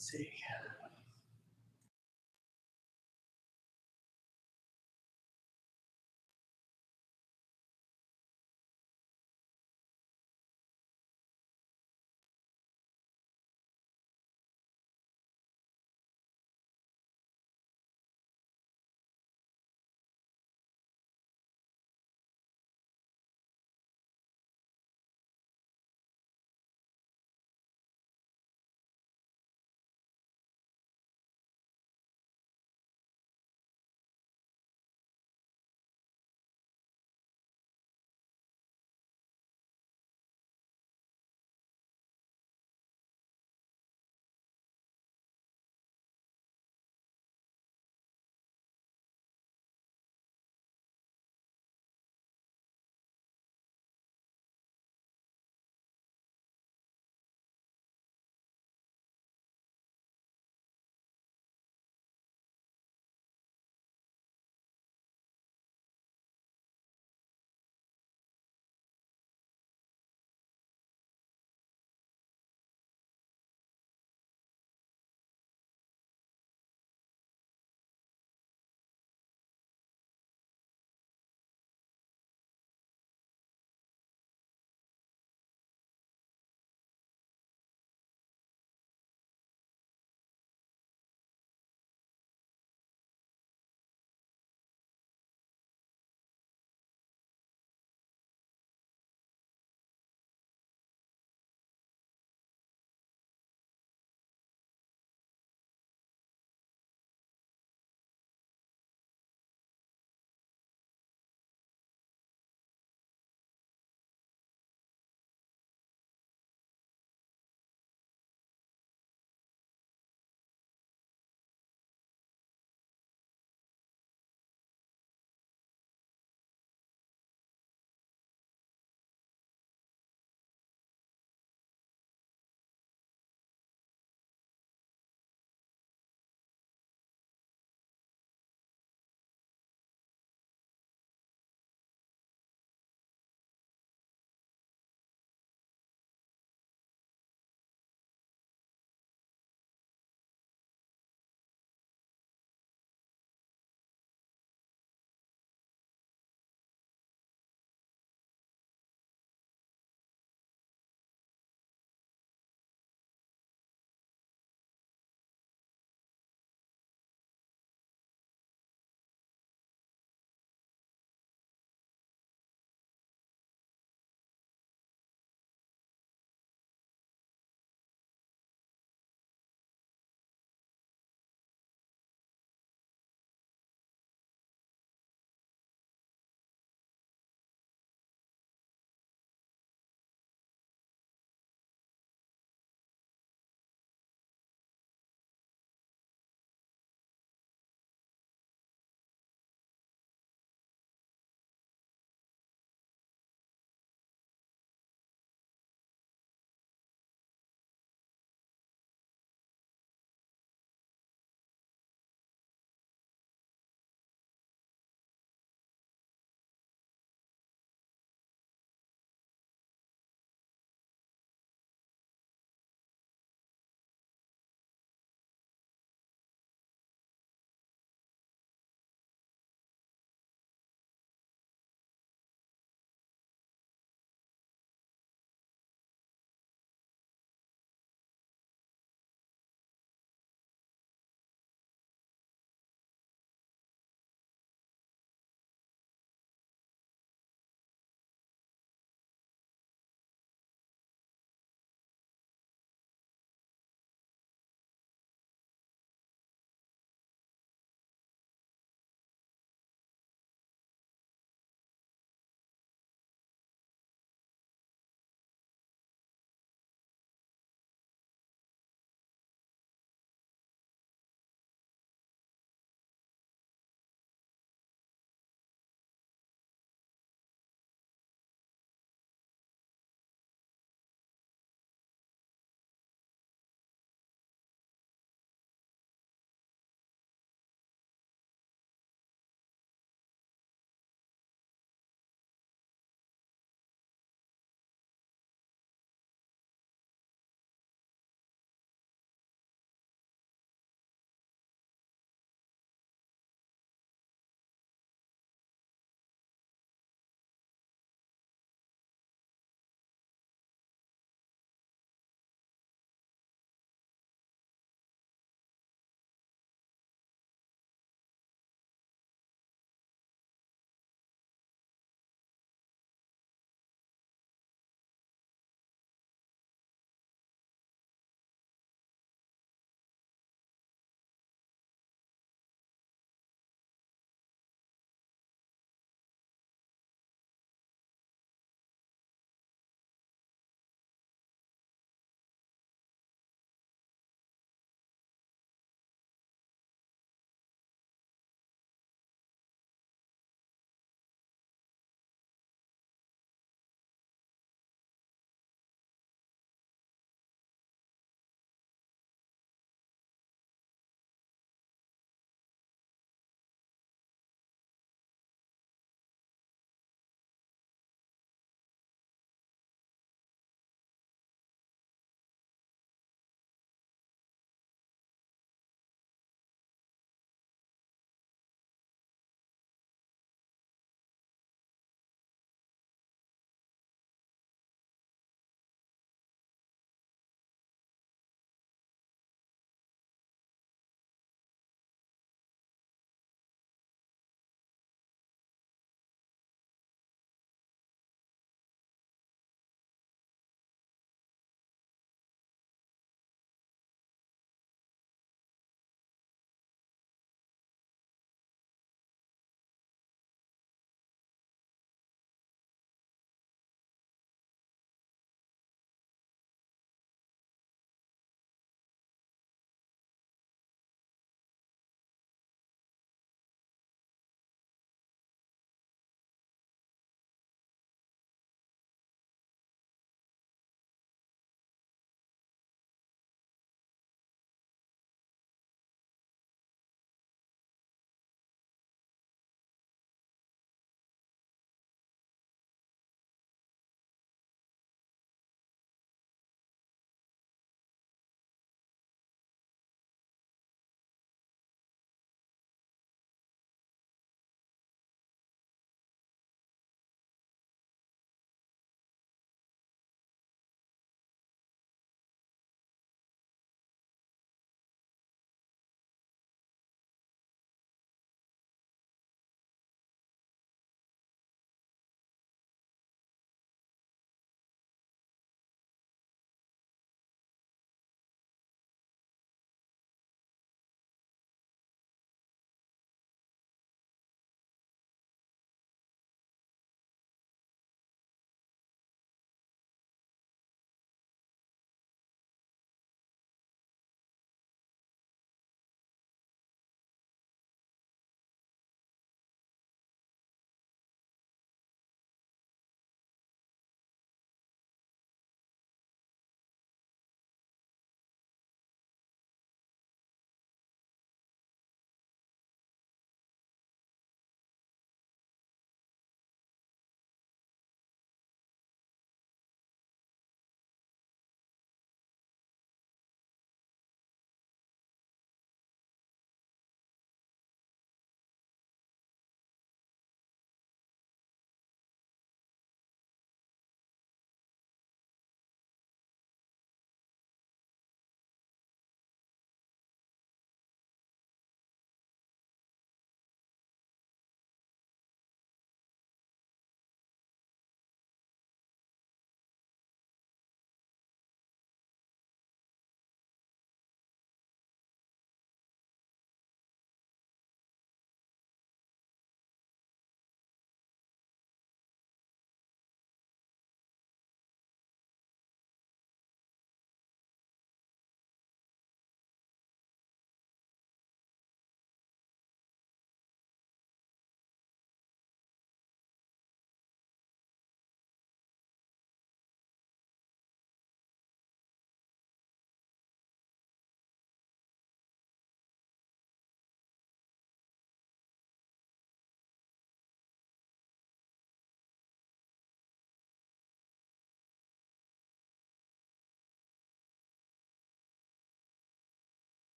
see.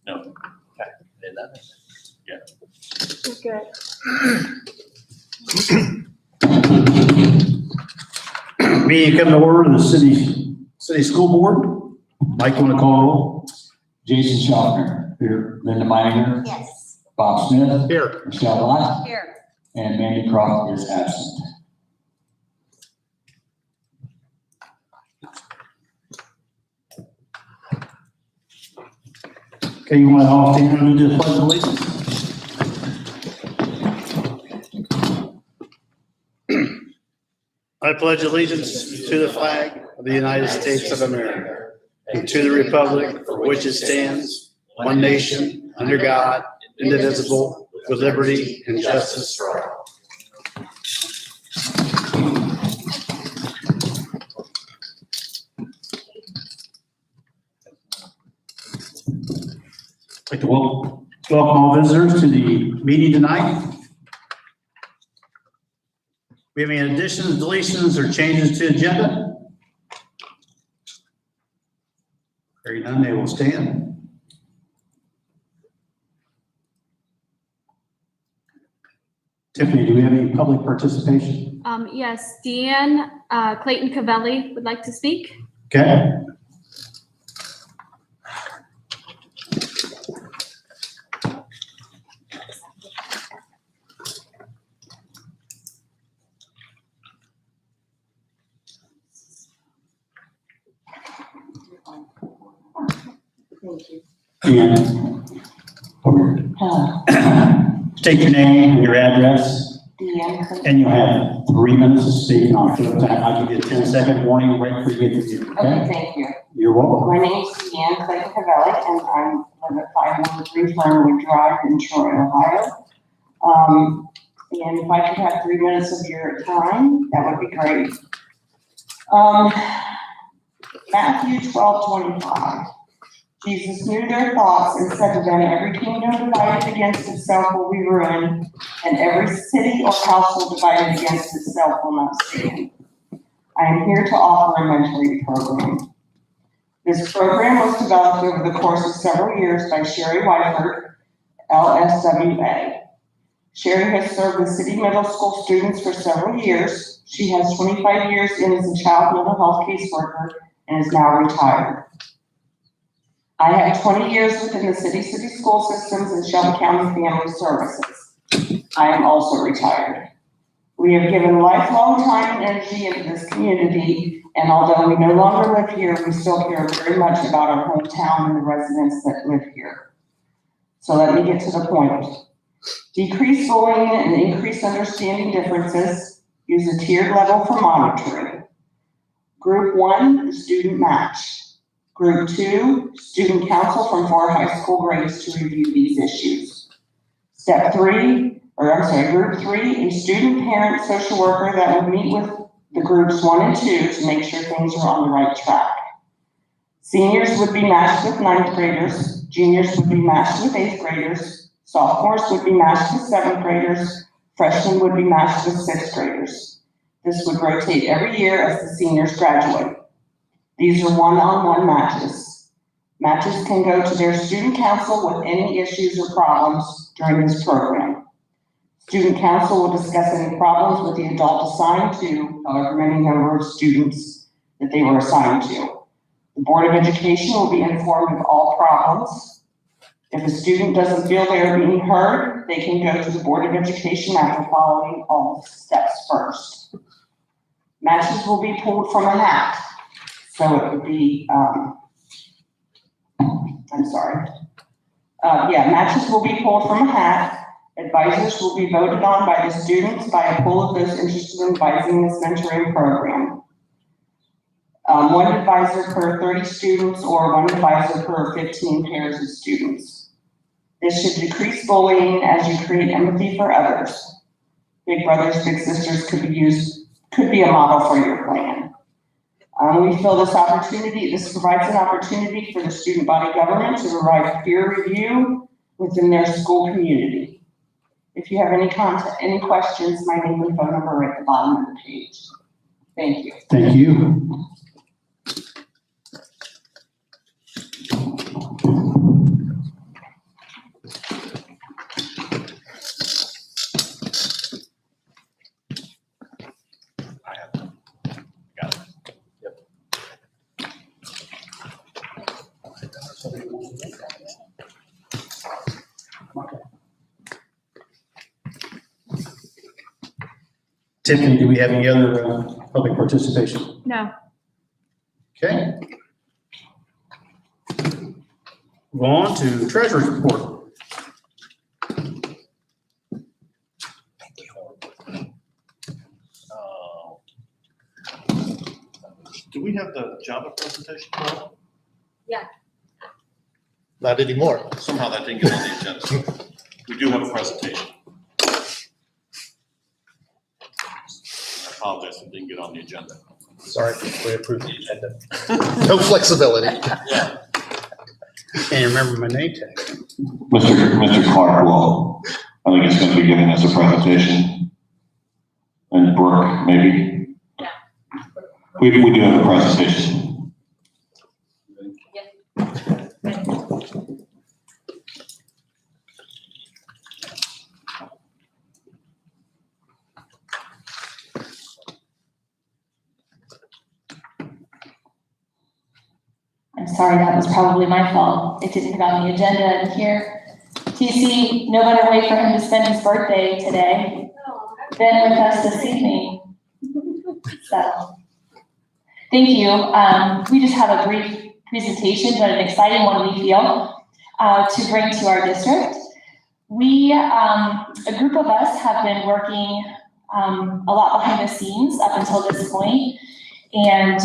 No. Okay. Did that? Yeah. Okay. Meeting come to order of the city school board. Mike, want to call roll? Jason Schaffner, here. Linda Meyer. Yes. Bob Smith. Here. Michelle Lott. Here. And Mandy Croft is absent. Okay, you want to all stand and do the pledge of allegiance? I pledge allegiance to the flag of the United States of America and to the republic for which it stands, one nation, under God, indivisible, with liberty and justice for all. I'd like to welcome all visitors to the meeting tonight. We have any additions, deletions, or changes to the agenda? Hearing none, they will stand. Tiffany, do we have any public participation? Yes, Deanne Clayton Cavelli would like to speak. Okay. Thank you. And state your name and your address, Deanne. and you'll have 3 minutes to speak. And I'll give you a 10-second warning right before you get to you. Okay, thank you. You're welcome. My name is Deanne Clayton Cavelli, and I'm live at 513 Fernwood Drive in Troy, Ohio. And if I could have 3 minutes of your time, that would be great. Matthew 12:25. Jesus knew their thoughts and said to them, every kingdom divided against itself will be ruined, and every city or household divided against itself will not stand. I am here to offer a mentoring program. This program was developed over the course of several years by Sherry Wyford, LSWA. Sherry has served with city middle school students for several years. She has 25 years in as a child mental health caseworker and is now retired. I have 20 years within the city school systems and Shelby County Family Services. I am also retired. We have given lifelong time and energy into this community, and although we no longer live here, we still care very much about our hometown and the residents that live here. So let me get to the point. Decrease bullying and increase understanding differences. Use a tiered level for monitoring. Group 1, the student match. Group 2, student council from 4 high school grades to review these issues. Group 3, a student parent social worker that would meet with the groups 1 and 2 to make sure things are on the right track. Seniors would be matched with 9th graders, juniors would be matched with 8th graders, sophomores would be matched with 7th graders, freshmen would be matched with 6th graders. This would rotate every year as the seniors graduate. These are one-on-one matches. Matches can go to their student council with any issues or problems during this program. Student council will discuss any problems with the adult assigned to however many number of students that they were assigned to. The Board of Education will be informed of all problems. If a student doesn't feel they are being heard, they can go to the Board of Education after following all steps first. Matches will be pulled from a hat. So it would be, matches will be pulled from a hat. Advisors will be voted on by the students by a pool of those interested in advising this mentoring program. 1 advisor per 30 students or 1 advisor per 15 pairs of students. This should decrease bullying as you create empathy for others. Big brothers, big sisters could be a model for your plan. We feel this provides an opportunity for the student body government to provide peer review within their school community. If you have any questions, my name and phone number are at the bottom of the page. Thank you. Thank you. Tiffany, do we have any other public participation? No. Okay. Go on to Treasury Report. Do we have the Java presentation? Not anymore. Somehow that didn't get on the agenda. We do have a presentation. I apologize, it didn't get on the agenda. Sorry, we approved the agenda. No flexibility. Can't remember my name tag. Mr. Clark will, I think it's gonna be giving us a presentation. And Brooke, maybe? We do have a presentation. I'm sorry, that was probably my fault. It didn't get on the agenda and here. TC, no better way for him to spend his birthday today than with us this evening. So, thank you. We just have a brief presentation, but an exciting one we feel, to bring to our district. We, a group of us have been working a lot behind the scenes up until this point. And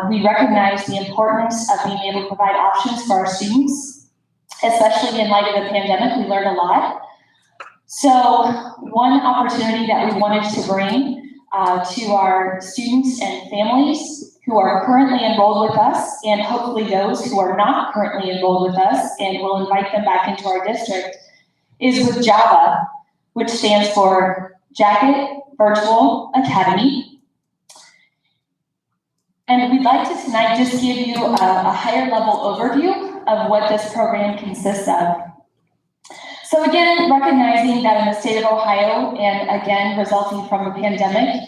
we recognize the importance of being able to provide options for our students, especially in light of the pandemic. We learned a lot. So one opportunity that we wanted to bring to our students and families who are currently enrolled with us, and hopefully those who are not currently enrolled with us, and we'll invite them back into our district, is with JAVA, which stands for Jacket Virtual Academy. And we'd like to tonight just give you a higher level overview of what this program consists of. So again, recognizing that in the state of Ohio, and again, resulting from the pandemic,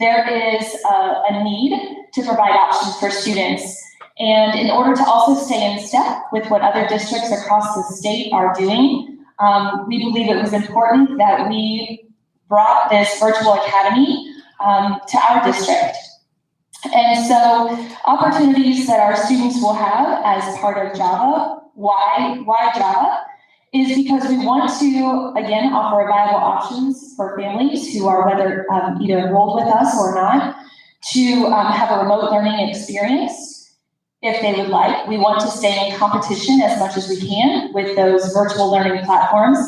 there is a need to provide options for students. And in order to also stay in step with what other districts across the state are doing, we believe it was important that we brought this virtual academy to our district. And so opportunities that our students will have as part of JAVA, why JAVA, is because we want to, again, offer viable options for families who are whether either enrolled with us or not, to have a remote learning experience if they would like. We want to stay in competition as much as we can with those virtual learning platforms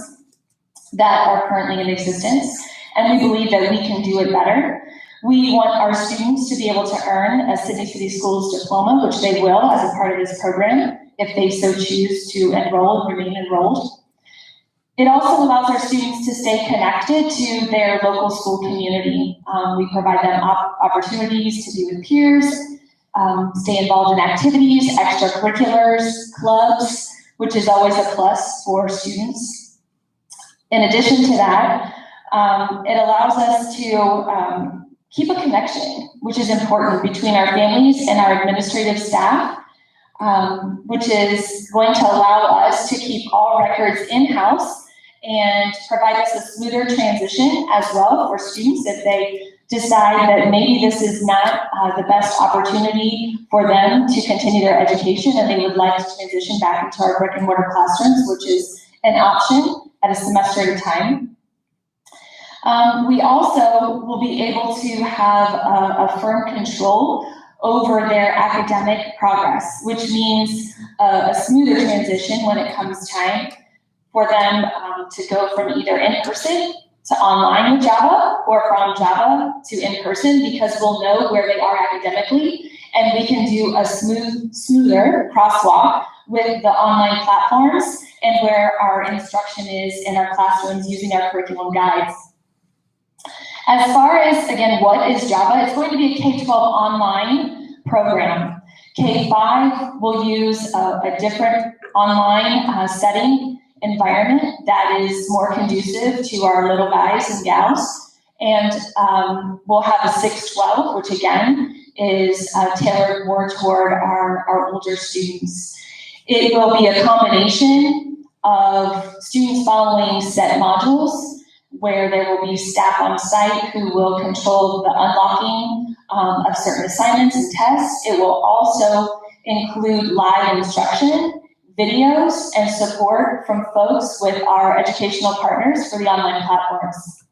that are currently in existence, and we believe that we can do it better. We want our students to be able to earn a Sidney City Schools diploma, which they will as a part of this program, if they so choose to enroll and remain enrolled. It also allows our students to stay connected to their local school community. We provide them opportunities to be with peers, stay involved in activities, extracurriculars, clubs, which is always a plus for students. In addition to that, it allows us to keep a connection, which is important, between our families and our administrative staff, which is going to allow us to keep all records in-house and provide us a smoother transition as well for students if they decide that maybe this is not the best opportunity for them to continue their education and they would like to transition back into our brick and mortar classrooms, which is an option at a semester at a time. We also will be able to have a firm control over their academic progress, which means a smoother transition when it comes time for them to go from either in-person to online with Java or from Java to in-person, because we'll know where they are academically and we can do a smoother crosswalk with the online platforms and where our instruction is in our classrooms using our curriculum guides. As far as, again, what is Java? It's going to be a K-12 online program. K-5 will use a different online setting environment that is more conducive to our little guys and gals. And we'll have a 6-12, which again is tailored more toward our older students. It will be a combination of students following set modules where there will be staff on site who will control the unlocking of certain assignments and tests. It will also include live instruction, videos, and support from folks with our educational partners for the online platforms.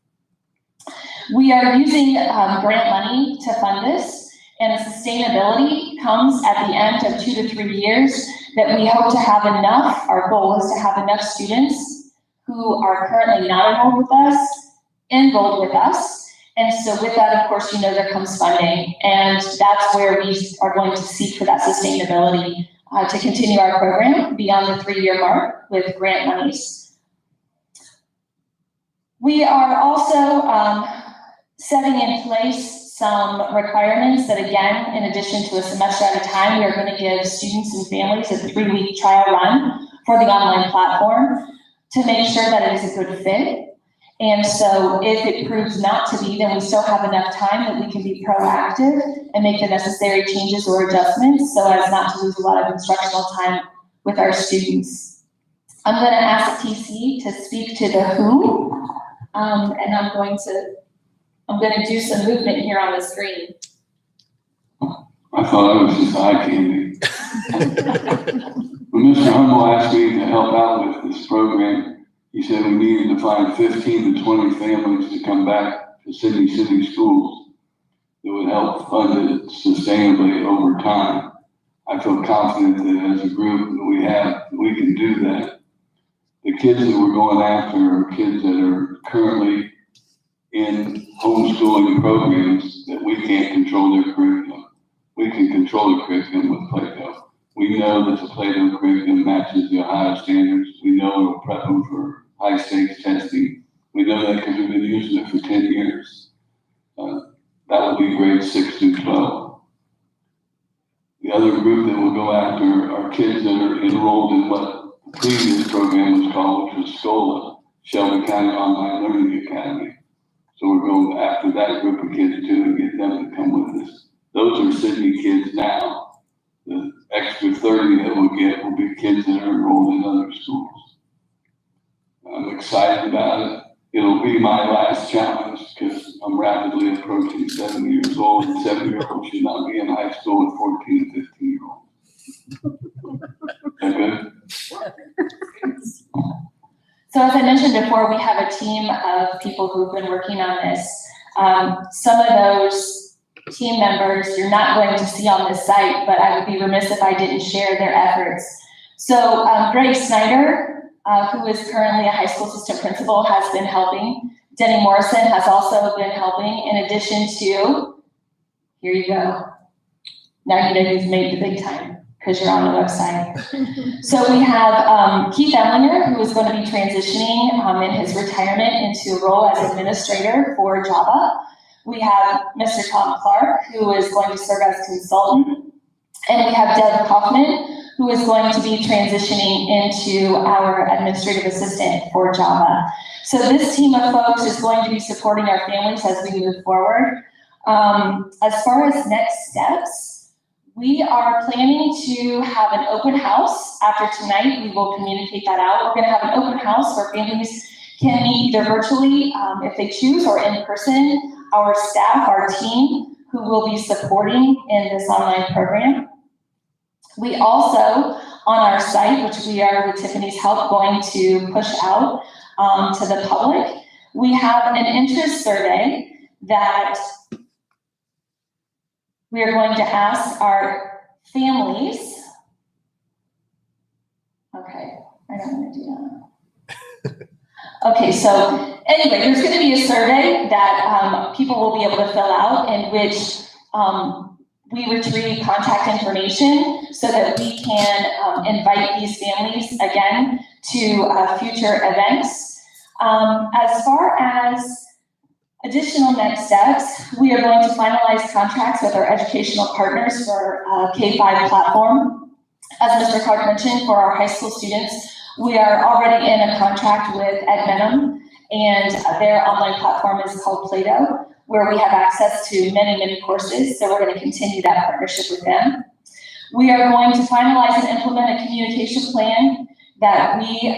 We are using grant money to fund this, and sustainability comes at the end of 2 to 3 years that we hope to have enough. Our goal is to have enough students who are currently not enrolled with us, enrolled with us. And so with that, of course, there comes funding, and that's where we are going to seek for that sustainability to continue our program beyond the 3-year mark with grant monies. We are also setting in place some requirements that, again, in addition to a semester at a time, we are going to give students and families a 3-week trial run for the online platform to make sure that it is a good fit. And so if it proves not to be, then we still have enough time that we can be proactive and make the necessary changes or adjustments so as not to lose a lot of instructional time with our students. I'm going to ask TC to speak to the who, and I'm going to do some movement here on the screen. I thought I was just eye candy. When Mr. Hummel asked me to help out with this program, he said we needed to find 15 to 20 families to come back to Sidney City Schools that would help fund it sustainably over time. I feel confident that as a group that we can do that. The kids that we're going after are kids that are currently in homeschooling programs that we can't control their curriculum. We can control the curriculum with Plato. We know that the Plato curriculum matches the Ohio standards. We know it'll prep them for high stakes testing. We know that because we've been using it for 10 years. That would be grades 6 through 12. The other group that we'll go after are kids that are enrolled in what the previous program was called, which was SCOLA, Shelby County Online Learning Academy. So we're going after that group of kids too and get them to come with us. Those are Sidney kids now. The extra 30 that we'll get will be kids that are enrolled in other schools. I'm excited about it. It'll be my last challenge because I'm rapidly approaching 70 years old, and 7-year-olds should not be in high school with 14 and 15-year-olds. Is that good? So as I mentioned before, we have a team of people who've been working on this. Some of those team members you're not going to see on this site, but I would be remiss if I didn't share their efforts. So Grace Snyder, who is currently a high school assistant principal, has been helping. Denny Morrison has also been helping, in addition to, here you go. Now you know who's made the big time, because you're on the website. So we have Keith Ellinger, who is going to be transitioning in his retirement into a role as administrator for Java. We have Mr. Tom Clark, who is going to serve as consultant. And we have Deb Kaufman, who is going to be transitioning into our administrative assistant for Java. So this team of folks is going to be supporting our families as we move forward. As far as next steps, we are planning to have an open house. After tonight, we will communicate that out. We're going to have an open house where families can meet either virtually, if they choose, or in person. Our staff, our team, who will be supporting in this online program. We also, on our site, which we are, with Tiffany's help, going to push out to the public, we have an interest survey that we are going to ask our families. Okay, I don't want to do that. Okay, so anyway, there's going to be a survey that people will be able to fill out, in which we retrieve contact information so that we can invite these families again to future events. As far as additional next steps, we are going to finalize contracts with our educational partners for K-5 platform. As Mr. Clark mentioned, for our high school students, we are already in a contract with Ed Benham, and their online platform is called Plato, where we have access to many, many courses. So we're going to continue that partnership with them. We are going to finalize and implement a communication plan that we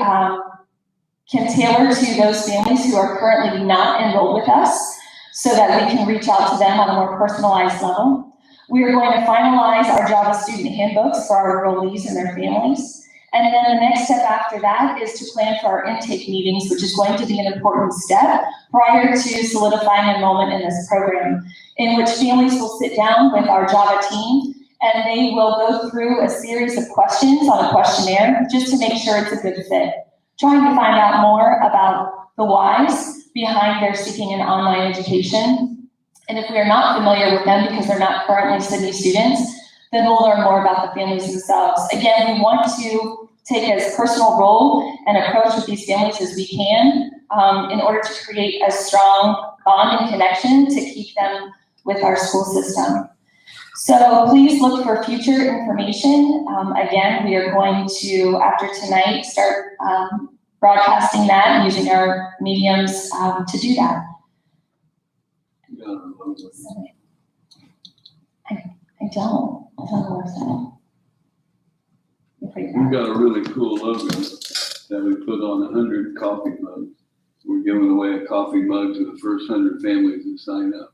can tailor to those families who are currently not enrolled with us so that we can reach out to them on a more personalized level. We are going to finalize our Java student handbooks for our enrollees and their families. And then the next step after that is to plan for our intake meetings, which is going to be an important step prior to solidifying enrollment in this program, in which families will sit down with our Java team and they will go through a series of questions on a questionnaire just to make sure it's a good fit, trying to find out more about the whys behind their seeking an online education. And if we are not familiar with them because they're not currently Sidney students, then we'll learn more about the families themselves. Again, we want to take as personal role and approach with these families as we can in order to create a strong bond and connection to keep them with our school system. So please look for future information. Again, we are going to, after tonight, start broadcasting that and using our mediums to do that. I don't know what's that. We've got a really cool logo that we put on 100 coffee mugs. We're giving away a coffee mug to the first 100 families that sign up.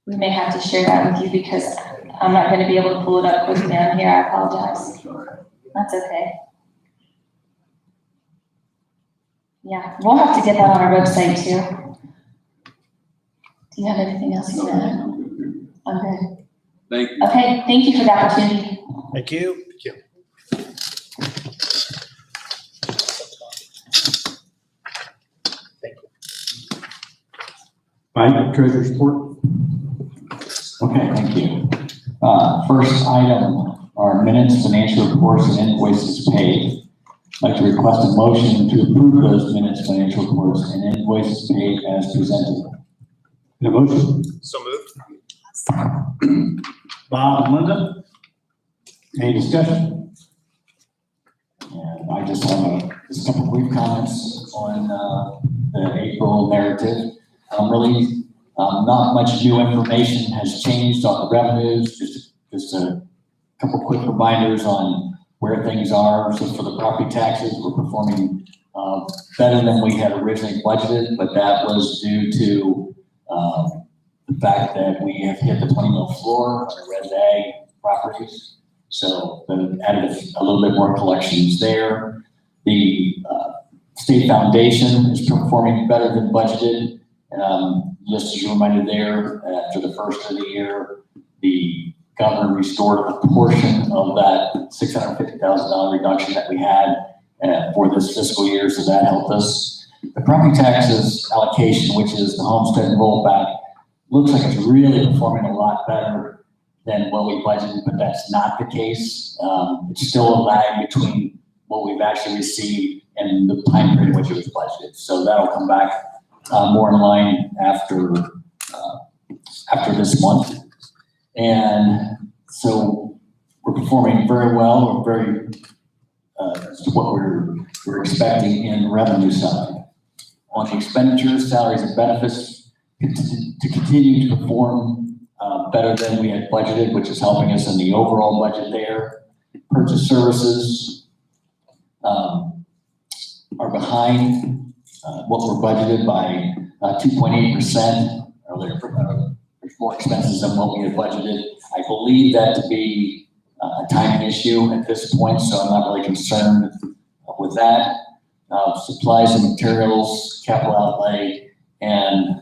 We may have to share that with you because I'm not going to be able to pull it up quickly on here. I apologize. Sorry. That's okay. Yeah, we'll have to get that on our website too. Do you have anything else to add? I'm good. Thank you. Okay, thank you for the opportunity. Thank you. Mike, Treasury Report. Okay, thank you. First item are minutes, financial reports, and invoices paid. I'd like to request a motion to approve those minutes, financial reports, and invoices paid as presented. The motion. So moved. Bob and Linda. Any discussion? And I just have just a couple brief comments on the April narrative. Really, not much new information has changed on the revenues, just a couple quick reminders on where things are. So for the property taxes, we're performing better than we had originally budgeted, but that was due to the fact that we have hit the 20 mil floor on the Res A properties. So that added a little bit more collections there. The state foundation is performing better than budgeted. Just as a reminder there, after the first of the year, the governor restored a portion of that $650,000 reduction that we had for this fiscal year, so that helped us. The property taxes allocation, which is the homestead rollback, looks like it's really performing a lot better than what we budgeted, but that's not the case. It's still a lag between what we've actually received and the time period in which it was budgeted. So that'll come back more in line after this month. And so we're performing very well. We're very what we're expecting in revenue side. On the expenditures, salaries and benefits to continue to perform better than we had budgeted, which is helping us in the overall budget there. Purchase services are behind what we're budgeted by 2.8%. There's more expenses than what we had budgeted. I believe that to be a timing issue at this point, so I'm not really concerned with that. Supplies and materials, capital outlay, and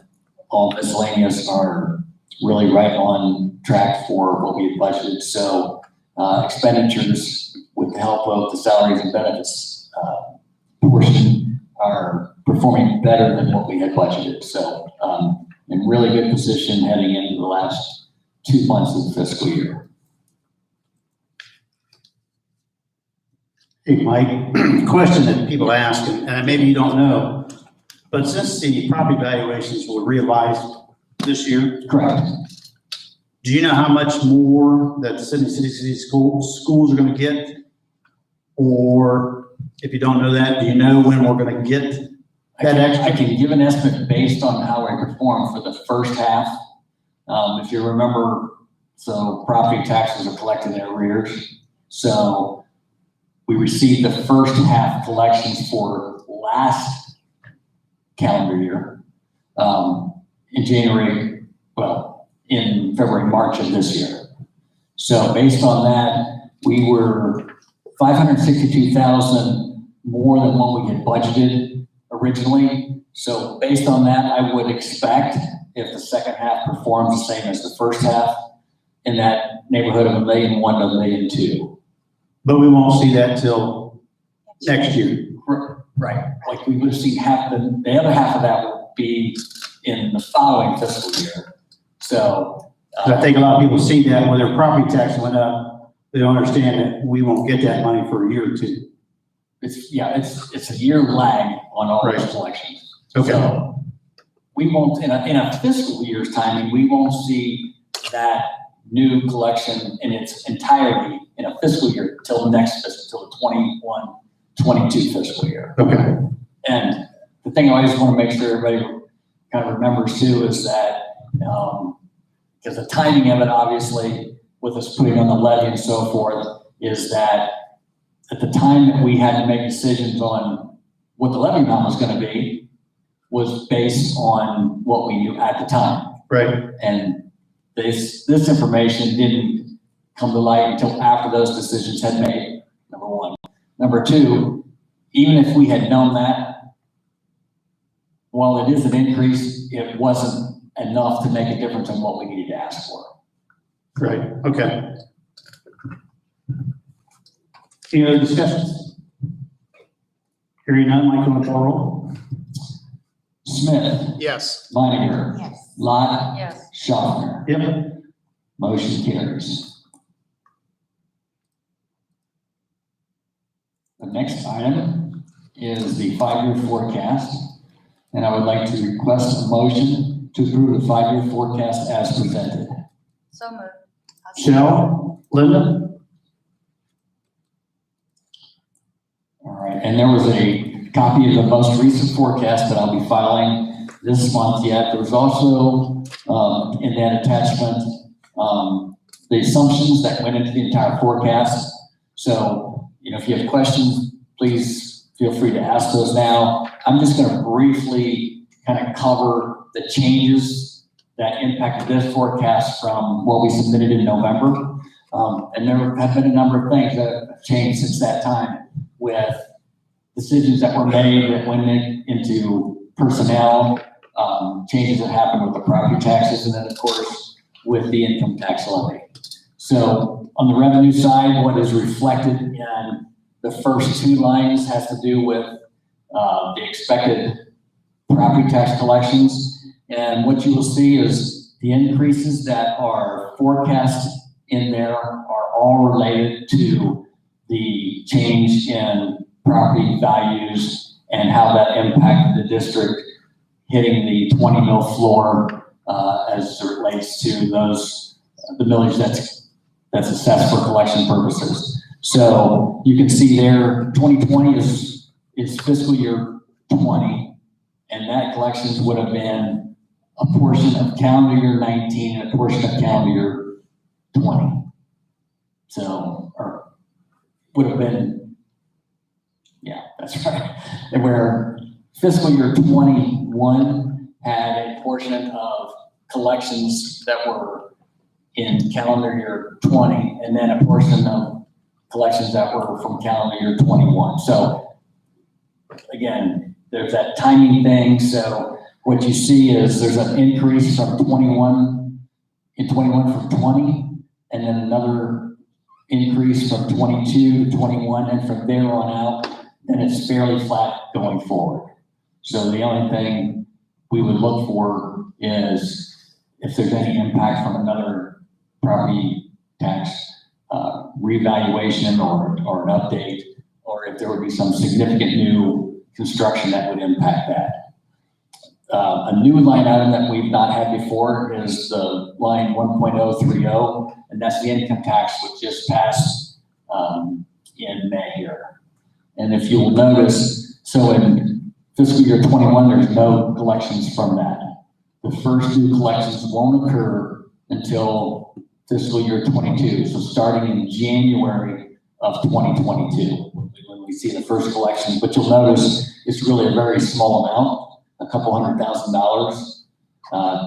all miscellaneous are really right on track for what we had budgeted. So expenditures, with the help of the salaries and benefits portion, are performing better than what we had budgeted. So in really good position heading into the last 2 months of the fiscal year. Hey, Mike, question that people ask, and maybe you don't know, but since the property valuations were revised this year, Correct. do you know how much more that the Sidney City schools are going to get? Or if you don't know that, do you know when we're going to get that extra? I can give an estimate based on how I performed for the first half. If you remember, so property taxes are collected in arrears. So we received the first half collections for last calendar year, in January, well, in February, March of this year. So based on that, we were 562,000 more than what we had budgeted originally. So based on that, I would expect if the second half performs the same as the first half, in that neighborhood of $1.1 million to $1.2 million. But we won't see that till next year. Right, like we would have seen half, the other half of that would be in the following fiscal year. So. But I think a lot of people see that when their property tax went up, they don't understand that we won't get that money for a year or two. It's a year lag on all those collections. Okay. So we won't, in a fiscal year's timing, we won't see that new collection in its entirety in a fiscal year till the next fiscal, till the 21-22 fiscal year. Okay. And the thing I always want to make sure everybody kind of remembers too is that, because the timing of it, obviously, with us putting on the levy and so forth, is that at the time that we had to make decisions on what the levy amount was going to be, was based on what we knew at the time. Right. And this information didn't come to light until after those decisions had made, number one. Number two, even if we had known that, while it is an increase, it wasn't enough to make a difference in what we needed to ask for. Right, okay. Any other discussions? Hearing none, Mike, on the call roll. Smith, Yes. Leininger, Yes. Lot, Yes. Schaffner. Yep. Motion carries. The next item is the 5-year forecast, and I would like to request a motion to approve the 5-year forecast as presented. So moved. Shell, Linda? All right, and there was a copy of the most recent forecast that I'll be filing this month yet. There was also, in that attachment, the assumptions that went into the entire forecast. So, if you have questions, please feel free to ask those now. I'm just going to briefly kind of cover the changes that impacted this forecast from what we submitted in November. And there have been a number of things that have changed since that time, with decisions that were made that went into personnel, changes that happened with the property taxes, and then of course with the income tax levy. So on the revenue side, what is reflected in the first two lines has to do with the expected property tax collections. And what you will see is the increases that are forecast in there are all related to the change in property values and how that impacted the district hitting the 20 mil floor as it relates to the millage that's assessed for collection purposes. So you can see there, 2020 is fiscal year 20, and that collections would have been a portion of calendar year 19 and a portion of calendar year 20. So, or would have been, yeah, that's right. And where fiscal year 21 had a portion of collections that were in calendar year 20, and then a portion of collections that were from calendar year 21. So again, there's that timing thing. So what you see is there's an increase from 21 from 20, and then another increase from 22 to 21, and from there on out, then it's fairly flat going forward. So the only thing we would look for is if there's any impact from another property tax revaluation or an update, or if there would be some significant new construction that would impact that. A new line item that we've not had before is the line 1.030, and that's the income tax, which just passed in May here. And if you'll notice, so in fiscal year 21, there's no collections from that. The first two collections won't occur until fiscal year 22. So starting in January of 2022, when we see the first collections. But you'll notice it's really a very small amount, a couple $100,000.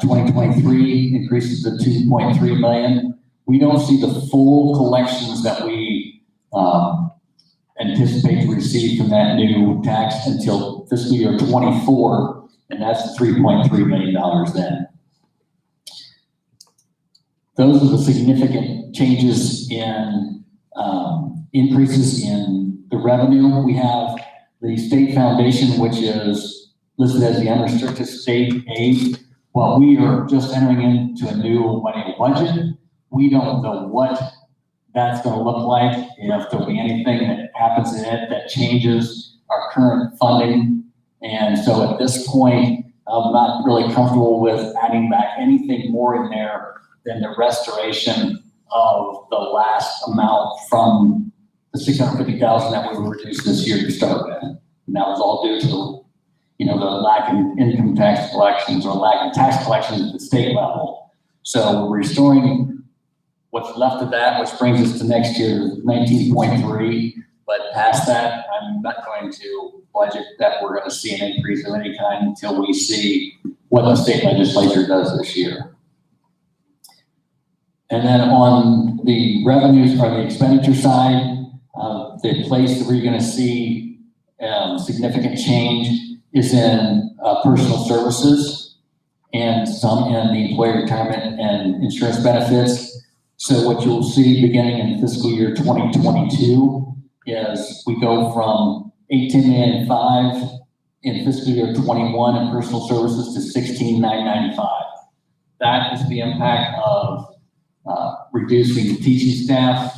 2023 increases to 2.3 million. We don't see the full collections that we anticipate to receive from that new tax until fiscal year 24, and that's $3.3 million then. Those are the significant changes in increases in the revenue. We have the state foundation, which is listed as the unrestricted state aid. Well, we are just entering into a new money budget. We don't know what that's going to look like, if there'll be anything that happens in it that changes our current funding. And so at this point, I'm not really comfortable with adding back anything more in there than the restoration of the last amount from the 650,000 that we reduced this year to start with. And that was all due to the lack in income tax collections or lack in tax collections at the state level. So we're restoring what's left of that, which brings us to next year, 19.3. But past that, I'm not going to budget that we're going to see an increase of any kind until we see what the state legislature does this year. And then on the revenues or the expenditure side, the place where you're going to see significant change is in personal services and some in the employee retirement and insurance benefits. So what you'll see beginning in fiscal year 2022 is we go from 18.5 million in fiscal year 21 in personal services to 16.995. That is the impact of reducing the teaching staff,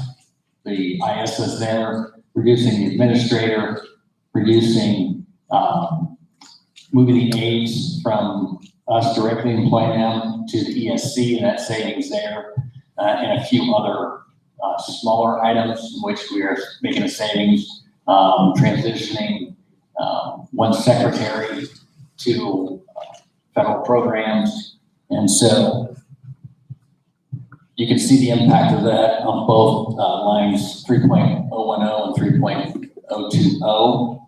the ISS there, reducing the administrator, reducing moving the aides from us directly employing them to the ESC and that savings there, and a few other smaller items in which we are making a savings, transitioning one secretary to federal programs. And so you can see the impact of that on both lines 3.010 and 3.020.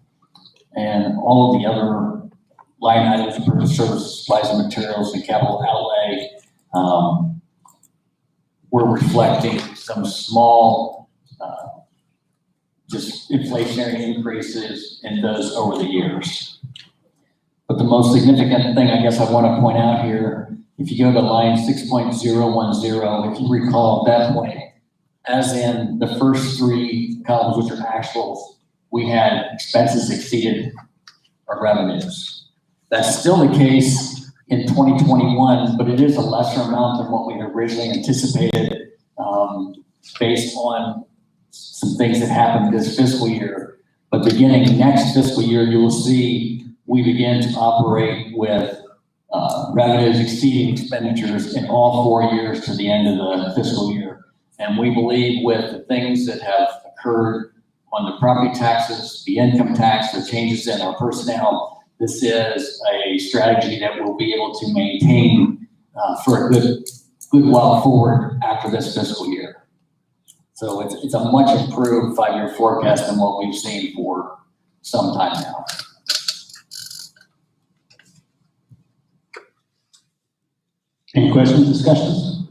And all of the other line items, purchase services, supplies and materials, and capital outlay, we're reflecting some small, just inflationary increases in those over the years. But the most significant thing I guess I want to point out here, if you go to line 6.010, if you recall at that point, as in the first three columns, which are actuals, we had expenses exceeded our revenues. That's still the case in 2021, but it is a lesser amount than what we originally anticipated based on some things that happened this fiscal year. But beginning next fiscal year, you will see we begin to operate with revenues exceeding expenditures in all 4 years to the end of the fiscal year. And we believe with the things that have occurred on the property taxes, the income tax, the changes in our personnel, this is a strategy that we'll be able to maintain for a good while forward after this fiscal year. So it's a much improved 5-year forecast than what we've seen for some time now. Any questions, discussions?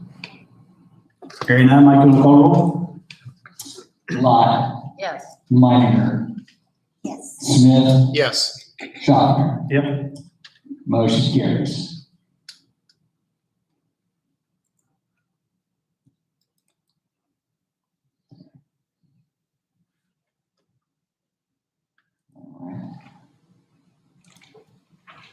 Hearing none, Michael, will call roll. Lott. Yes. Minor. Yes. Smith. Yes. Schaffner. Yep. Motion carries.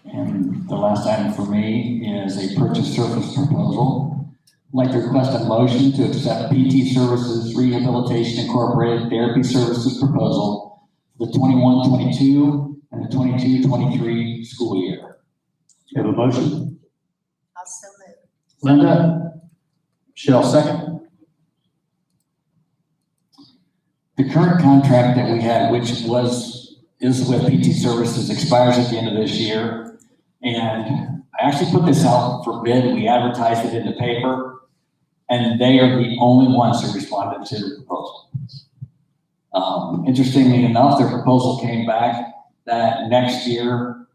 And the last item for me is a purchase service proposal. I'd like to request a motion to accept PT Services Rehabilitation Incorporated Therapy Services proposal for the 21-22 and the 22-23 school year. You have a motion? I'll so move. Linda? Michelle, second. The current contract that we had, which is with PT Services, expires at the end of this year. And I actually put this out for bid. We advertised it in the paper, and they are the only ones who responded to the proposal. Interestingly enough, their proposal came back that next year,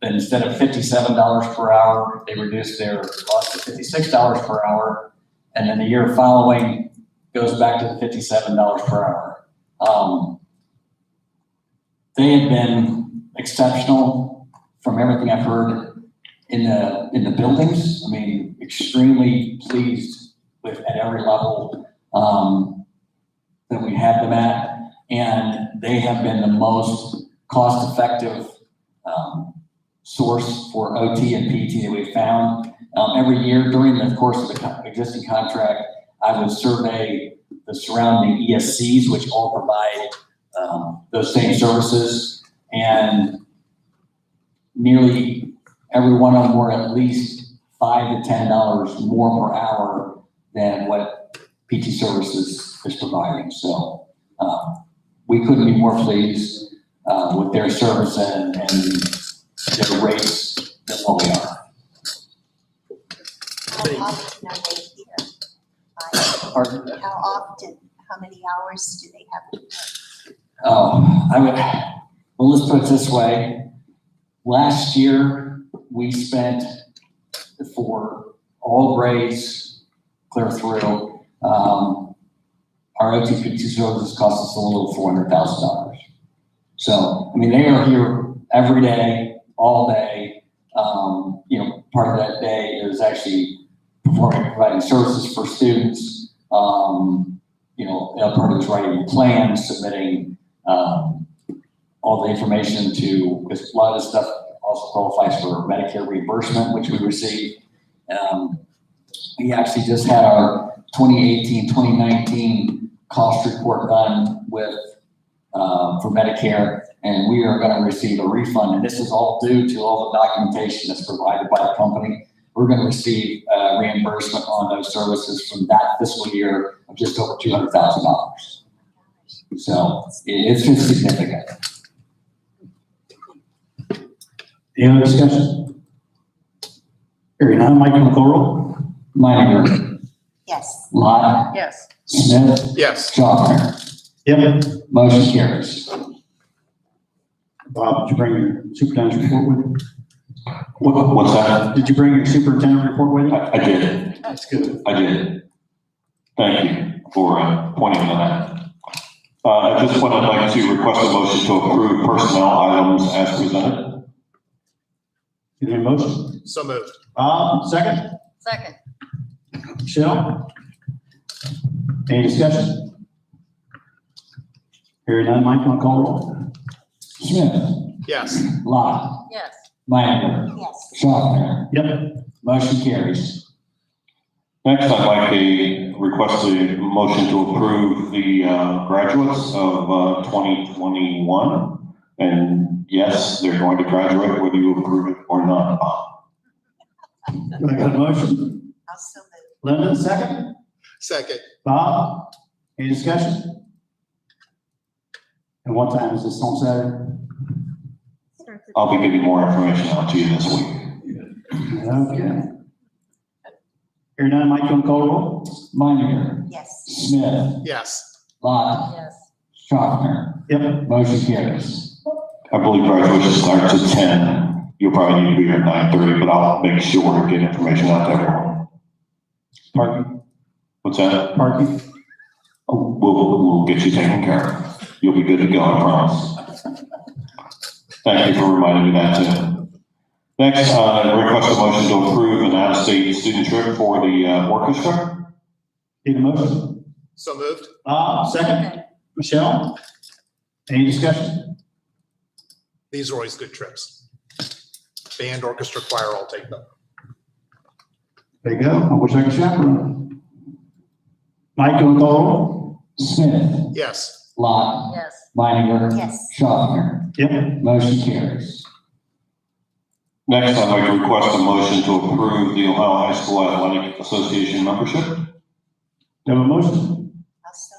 instead of $57 per hour, they reduced their cost to $56 per hour. And then the year following goes back to the $57 per hour. They have been exceptional from everything I've heard in the buildings. I mean, extremely pleased with at every level that we had them at. And they have been the most cost-effective source for OT and PT that we've found. Every year during the course of the existing contract, I would survey the surrounding ESCs, which all provide those same services, and nearly every one of them were at least $5 to $10 more per hour than what PT Services is providing. So we couldn't be more pleased with their service and their rates than what we are. How often are they here? Pardon? How often, how many hours do they have to work? Oh, well, let's put it this way. Last year, we spent for all grades clear through, our OTPT services cost us a little $400,000. So, I mean, they are here every day, all day. Part of that day is actually providing services for students. Part of it's writing plans, submitting all the information to, because a lot of this stuff also qualifies for Medicare reimbursement, which we receive. We actually just had our 2018-2019 cost report done with for Medicare, and we are going to receive a refund. And this is all due to all the documentation that's provided by the company. We're going to receive reimbursement on those services from that fiscal year of just over $200,000. So it's just significant. Any other discussion? Hearing none, Mike McCoral. Minor. Yes. Lot. Yes. Smith. Yes. Jochner. Yep. Motion carries. Bob, did you bring your superintendent's report with you? What's that? Did you bring your superintendent report with you? I did. That's good. I did. Thank you for pointing to that. At this point, I'd like to request a motion to approve personnel items as presented. Is there a motion? So moved. Bob, second? Second. Michelle? Any discussion? Hearing none, Mike McCoral. Smith. Yes. Lot. Yes. Minor. Yes. Jochner. Yep. Motion carries. Next, I'd like to request a motion to approve the graduates of 2021. And yes, they're going to graduate whether you approve it or not. Do I got a motion? I'll so move. Linda, second? Second. Bob, any discussion? And what time is this on Saturday? I'll be giving more information out to you this week. Okay. Hearing none, Mike McCoral. Minor. Yes. Smith. Yes. Lot. Yes. Jochner. Yep. Motion carries. I believe graduation starts at 10. You'll probably need to be here at 9:30, but I'll make sure to get information out to everyone. Parking. What's that? Parking. Oh, we'll get you taken care of. You'll be good to go, I promise. Thank you for reminding me that too. Next, request a motion to approve an out-of-state student trip for the orchestra. Need a motion? So moved. Bob, second? Michelle? Any discussion? These are always good trips. Band, orchestra, choir, all take them. There you go. I wish I could chaperone. Mike McCoral. Smith. Yes. Lot. Yes. Minor. Yes. Jochner. Yep. Motion carries. Next, I'd like to request a motion to approve the Ohio High School Athletic Association membership. Do you have a motion? I'll so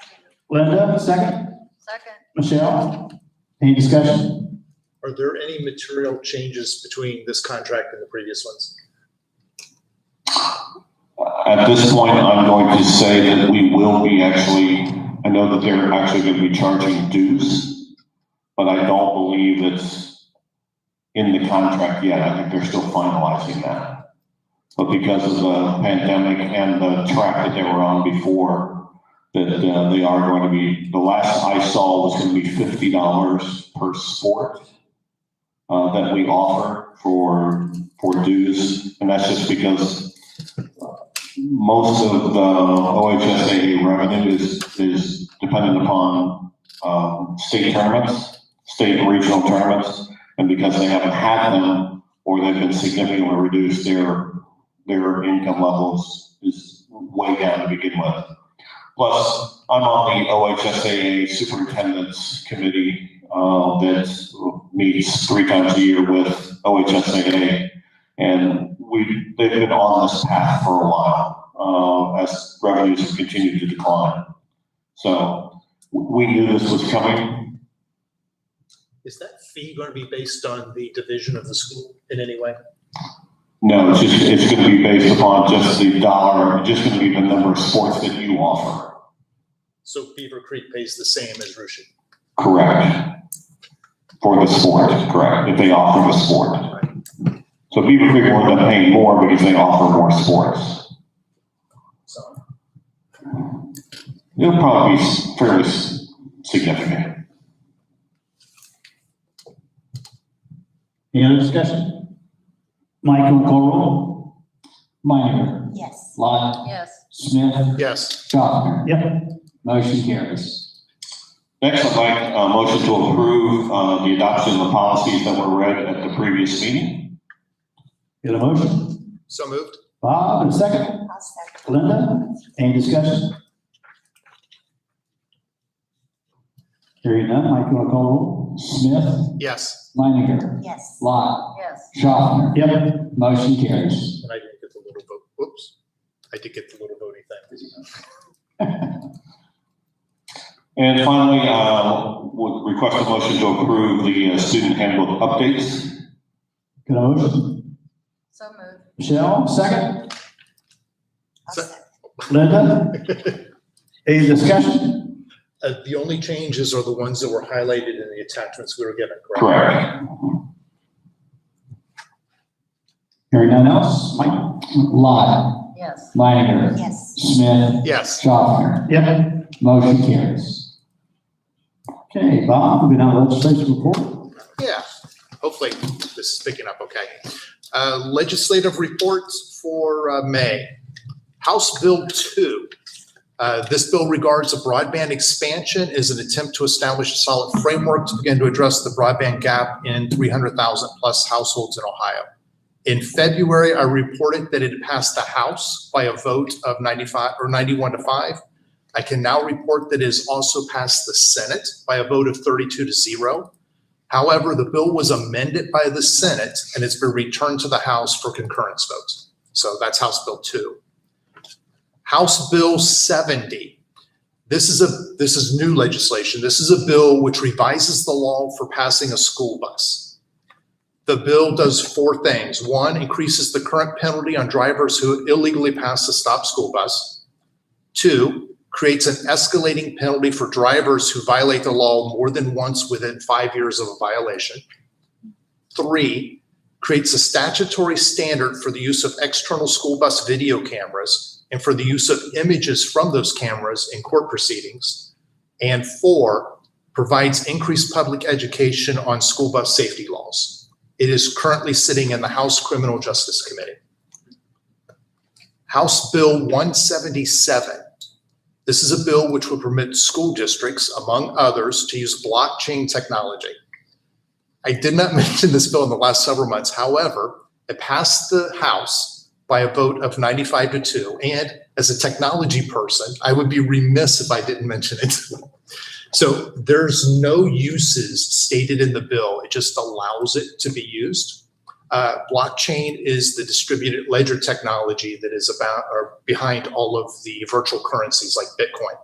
move. Linda, second? Second. Michelle? Any discussion? Are there any material changes between this contract and the previous ones? At this point, I'm going to say that we will be actually I know that they're actually going to be charging dues, but I don't believe it's in the contract yet. I think they're still finalizing that. But because of the pandemic and the track that they were on before, that they are going to be, the last I saw was going to be $50 per sport that we offer for dues. And that's just because most of the OHSAA revenue is dependent upon state tournaments, state and regional tournaments. And because they haven't had them, or they've been significantly reduced, their income levels is way down to begin with. Plus, I'm on the OHSAA Superintendent's Committee that meets 3 times a year with OHSAA, and they've been on this path for a while as revenues have continued to decline. So we knew this was coming. Is that fee going to be based on the division of the school in any way? No, it's going to be based upon just the dollar, just going to be the number of sports that you offer. So Beaver Creek pays the same as Russia? Correct. For the sport, correct, if they offer the sport. So Beaver Creek will end up paying more because they offer more sports. So It'll probably be fairly significant. Any other discussion? Mike, will call roll? Minor, Yes. Lot, Yes. Smith, yes, Schaffner. Yep. Motion carries. Next, I'd like a motion to approve the adoption of the policies that were read at the previous meeting. Get a motion? so moved. Bob, and a second? I'll second. Linda, any discussion? Hearing none, Mike, you want to call roll? Smith, Yes, Meininger, Yes. Lot, Yes. Schaffner. Yep. Motion carries. and I didn't get the little vote, whoops. I did get the little voting thing. And finally, would request a motion to approve the student handbook updates. Get a motion? So moved. Michelle, second? I'll So- second. Linda? Any discussion? The only changes are the ones that were highlighted in the attachments we were given, correct? Correct. Hearing none else, Mike? Lot, Yes. Meininger, Yes. Smith, Yes, Schaffner. Yep. Motion carries. Okay, Bob, we'll go down to legislation report. yeah, hopefully this is picking up okay. Legislative reports for May. House Bill 2. This bill regards a broadband expansion as an attempt to establish a solid framework to begin to address the broadband gap in 300,000 plus households in Ohio. In February, I reported that it had passed the House by a vote of 91 to 5. I can now report that it has also passed the Senate by a vote of 32 to 0. However, the bill was amended by the Senate and it's been returned to the House for concurrence votes. So that's House Bill 2. House Bill 70. This is new legislation. This is a bill which revises the law for passing a school bus. The bill does 4 things. 1, increases the current penalty on drivers who illegally pass a stop school bus. 2, creates an escalating penalty for drivers who violate the law more than once within 5 years of a violation. 3, creates a statutory standard for the use of external school bus video cameras and for the use of images from those cameras in court proceedings. And 4, provides increased public education on school bus safety laws. It is currently sitting in the House Criminal Justice Committee. House Bill 177. This is a bill which will permit school districts, among others, to use blockchain technology. I did not mention this bill in the last several months. However, it passed the House by a vote of 95 to 2. And as a technology person, I would be remiss if I didn't mention it. So there's no uses stated in the bill. It just allows it to be used. Blockchain is the distributed ledger technology that is about or behind all of the virtual currencies like Bitcoin.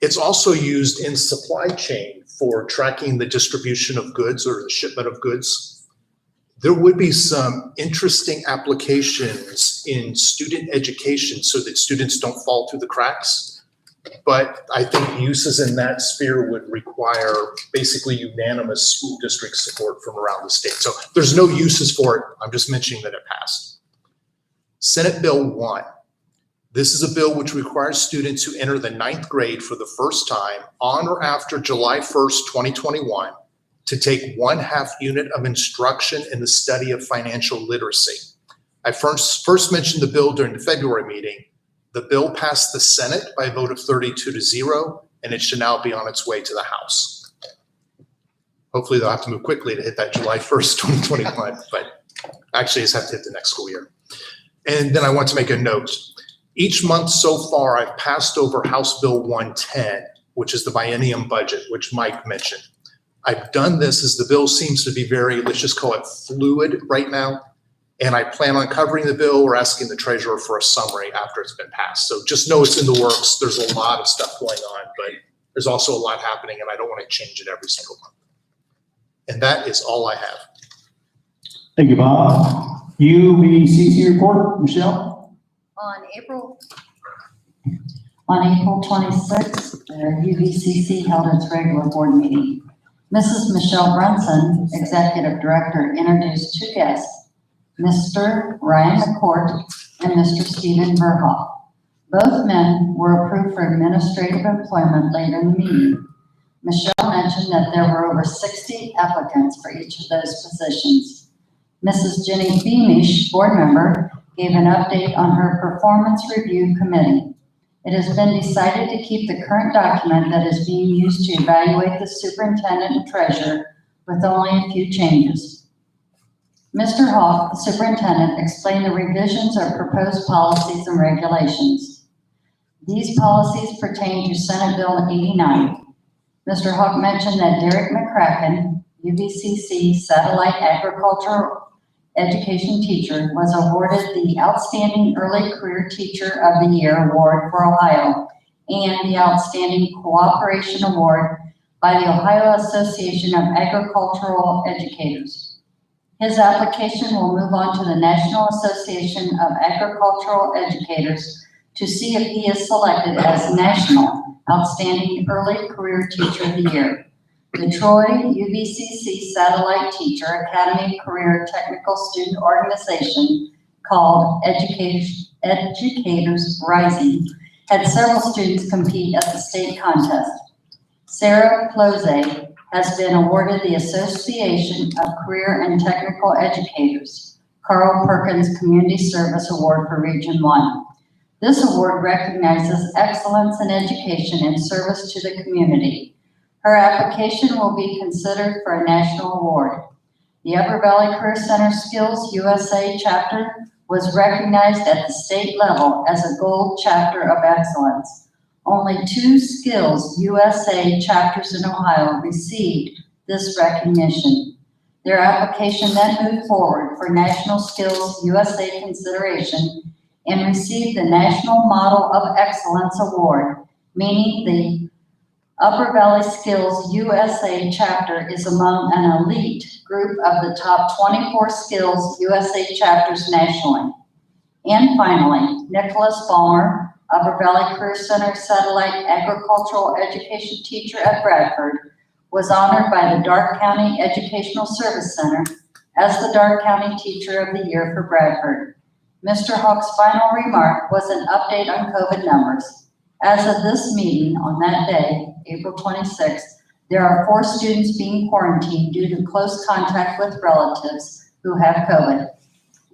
It's also used in supply chain for tracking the distribution of goods or the shipment of goods. There would be some interesting applications in student education so that students don't fall through the cracks. But I think uses in that sphere would require basically unanimous school district support from around the state. So there's no uses for it. I'm just mentioning that it passed. Senate Bill 1. This is a bill which requires students who enter the 9th grade for the first time on or after July 1st, 2021, to take 1/2 unit of instruction in the study of financial literacy. I first mentioned the bill during the February meeting. The bill passed the Senate by a vote of 32-0, and it should now be on its way to the House. Hopefully they'll have to move quickly to hit that July 1st, 2021, but actually it's have to hit the next school year. And then I want to make a note. Each month so far, I've passed over House Bill 110, which is the biennium budget, which Mike mentioned. I've done this as the bill seems to be very, let's just call it fluid right now. And I plan on covering the bill or asking the treasurer for a summary after it's been passed. So just know it's in the works. There's a lot of stuff going on, but there's also a lot happening and I don't want to change it every single month. And that is all I have. Thank you, Bob. UBCC report, Michelle? On April 26th, the UVCC held its regular board meeting. Mrs. Michelle Brunson, Executive Director, introduced two guests, Mr. Ryan McCourt and Mr. Stephen Verhoff. Both men were approved for administrative employment later in the meeting. Michelle mentioned that there were over 60 applicants for each of those positions. Mrs. Jenny Beamish, board member, gave an update on her performance review committee. It has been decided to keep the current document that is being used to evaluate the superintendent and treasurer with only a few changes. Mr. Hawk, the superintendent, explained the revisions of proposed policies and regulations. These policies pertain to Senate Bill 89. Mr. Hawk mentioned that Derek McCracken, UVCC Satellite Agricultural Education teacher, was awarded the Outstanding Early Career Teacher of the Year Award for Ohio and the Outstanding Cooperation Award by the Ohio Association of Agricultural Educators. His application will move on to the National Association of Agricultural Educators to see if he is selected as National Outstanding Early Career Teacher of the Year. The Troy UVCC Satellite Teacher Academy Career Technical Student Organization, called Educators Rising, had several students compete at the state contest. Sarah Close has been awarded the Association of Career and Technical Educators Carl Perkins Community Service Award for Region 1. This award recognizes excellence in education and service to the community. Her application will be considered for a national award. The Upper Valley Career Center Skills USA chapter was recognized at the state level as a gold chapter of excellence. Only 2 Skills USA chapters in Ohio received this recognition. Their application then moved forward for National Skills USA consideration and received the National Model of Excellence Award, meaning the Upper Valley Skills USA chapter is among an elite group of the top 24 Skills USA chapters nationally. And finally, Nicholas Ballmer, Upper Valley Career Center Satellite Agricultural Education Teacher at Bradford, was honored by the Darke County Educational Service Center as the Darke County Teacher of the Year for Bradford. Mr. Hawk's final remark was an update on COVID numbers. As of this meeting on that day, April 26th, there are 4 students being quarantined due to close contact with relatives who have COVID.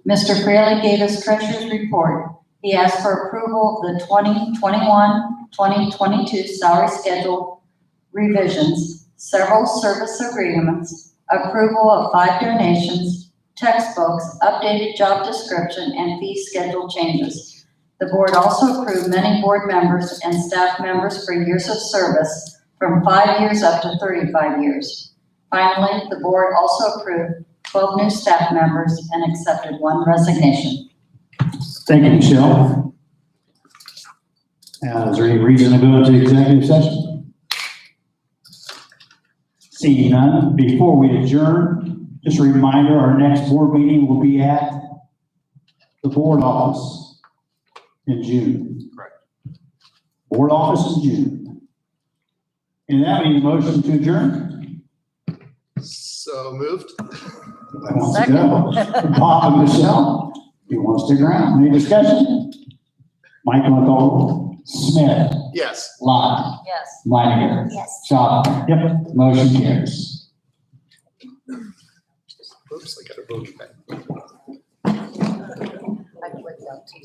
Mr. Fraley gave his treasurer's report. He asked for approval of the 2021-2022 salary schedule revisions, several service agreements, approval of 5 donations, textbooks, updated job description, and fee schedule changes. The board also approved many board members and staff members for years of service from 5 years up to 35 years. Finally, the board also approved 12 new staff members and accepted 1 resignation. Thank you, Michelle. Is there any reason to go into executive session? Seeing none, before we adjourn, just a reminder, our next board meeting will be at the board office in June. Correct. board office in June. And that means motion to adjourn. So moved. Who wants to go? Bob and Michelle, you want to stick around? Any discussion? Mike, want to call roll? Smith, Yes. Lot, Yes. Leininger, Yes. Chopper. Yep. Motion carries. Oops, I got a vote back. I clicked out too.